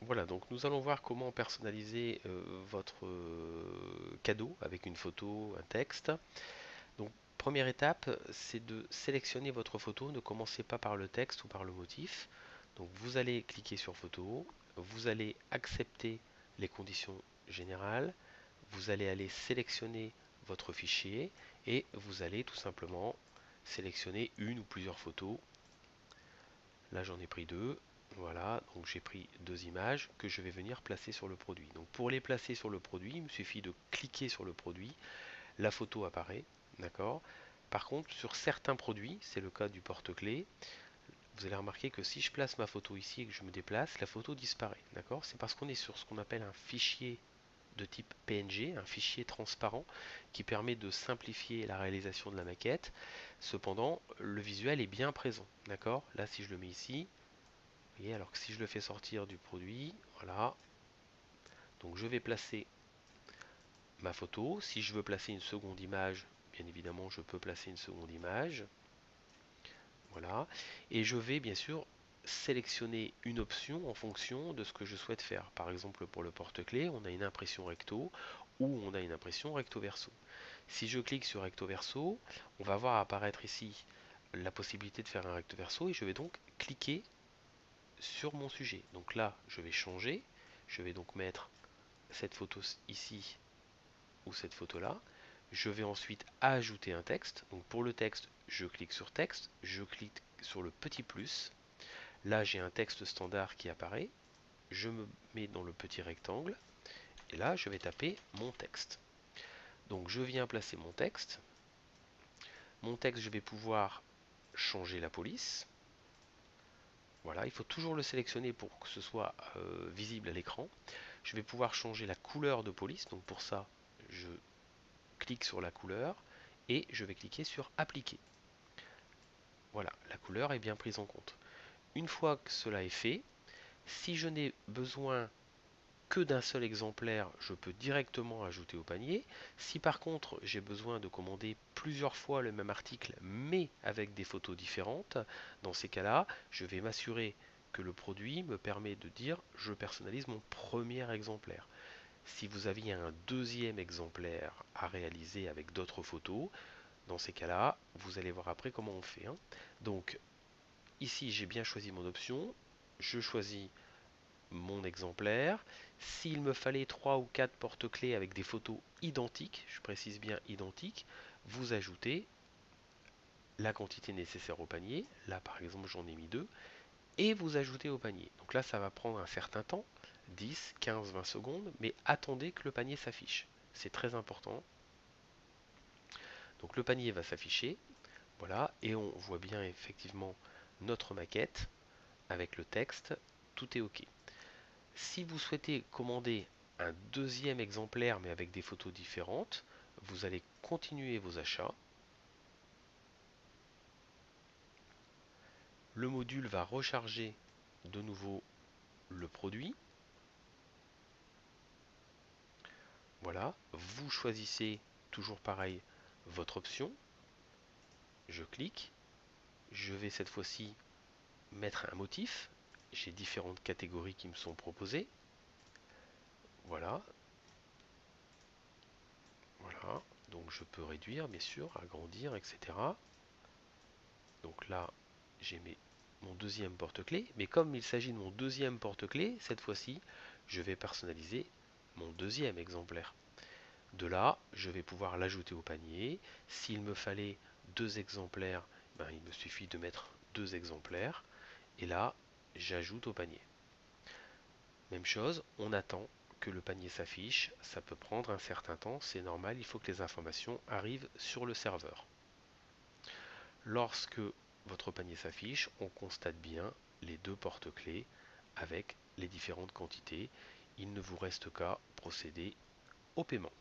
Voilà, donc nous allons voir comment personnaliser votre cadeau avec une photo, un texte. Donc première étape, c'est de sélectionner votre photo. Ne commencez pas par le texte ou par le motif. Donc vous allez cliquer sur photo, vous allez accepter les conditions générales, vous allez aller sélectionner votre fichier et vous allez tout simplement sélectionner une ou plusieurs photos. Là j'en ai pris deux. Voilà, donc j'ai pris deux images que je vais venir placer sur le produit. Donc pour les placer sur le produit, il me suffit de cliquer sur le produit, la photo apparaît, d'accord. Par contre, sur certains produits, c'est le cas du porte-clés, vous allez remarquer que si je place ma photo ici et que je me déplace, la photo disparaît, d'accord. C'est parce qu'on est sur ce qu'on appelle un fichier de type PNG, un fichier transparent qui permet de simplifier la réalisation de la maquette. Cependant, le visuel est bien présent, d'accord. Là, si je le mets ici, vous voyez, alors que si je le fais sortir du produit, voilà, donc je vais placer ma photo. Si je veux placer une seconde image, bien évidemment, je peux placer une seconde image. Voilà. Et je vais bien sûr sélectionner une option en fonction de ce que je souhaite faire. Par exemple, pour le porte-clés, on a une impression recto ou on a une impression recto verso. Si je clique sur recto verso, on va voir apparaître ici la possibilité de faire un recto verso et je vais donc cliquer sur mon sujet. Donc là, je vais changer. Je vais donc mettre cette photo ici ou cette photo là. Je vais ensuite ajouter un texte. Donc pour le texte, je clique sur texte, je clique sur le petit plus. Là, j'ai un texte standard qui apparaît. Je me mets dans le petit rectangle et là, je vais taper mon texte. Donc je viens placer mon texte. Mon texte, je vais pouvoir changer la police. Voilà, il faut toujours le sélectionner pour que ce soit visible à l'écran. Je vais pouvoir changer la couleur de police. Donc pour ça, je clique sur la couleur et je vais cliquer sur appliquer. Voilà, la couleur est bien prise en compte. Une fois que cela est fait, si je n'ai besoin que d'un seul exemplaire, je peux directement ajouter au panier. Si par contre j'ai besoin de commander plusieurs fois le même article mais avec des photos différentes, dans ces cas-là, je vais m'assurer que le produit me permet de dire je personnalise mon premier exemplaire. Si vous aviez un deuxième exemplaire à réaliser avec d'autres photos, dans ces cas-là, vous allez voir après comment on fait, hein. Donc ici j'ai bien choisi mon option, je choisis mon exemplaire. S'il me fallait 3 ou 4 porte-clés avec des photos identiques, je précise bien identiques, vous ajoutez la quantité nécessaire au panier. Là par exemple j'en ai mis 2 et vous ajoutez au panier. Donc là ça va prendre un certain temps, 10, 15, 20 secondes, mais attendez que le panier s'affiche. C'est très important. Donc le panier va s'afficher, voilà, et on voit bien effectivement notre maquette avec le texte, tout est OK. Si vous souhaitez commander un deuxième exemplaire mais avec des photos différentes, vous allez continuer vos achats. Le module va recharger de nouveau le produit. Voilà, vous choisissez toujours pareil votre option. Je clique. Je vais cette fois-ci mettre un motif. J'ai différentes catégories qui me sont proposées. Voilà, voilà. Donc je peux réduire, bien sûr, agrandir, etc. Donc là, j'ai mon deuxième porte-clés. Mais comme il s'agit de mon deuxième porte-clés, cette fois-ci, je vais personnaliser mon deuxième exemplaire. De là, je vais pouvoir l'ajouter au panier. S'il me fallait deux exemplaires, ben, il me suffit de mettre deux exemplaires. Et là, j'ajoute au panier. Même chose, on attend que le panier s'affiche. Ça peut prendre un certain temps, c'est normal, il faut que les informations arrivent sur le serveur. Lorsque votre panier s'affiche, on constate bien les deux porte-clés avec les différentes quantités. Il ne vous reste qu'à procéder au paiement.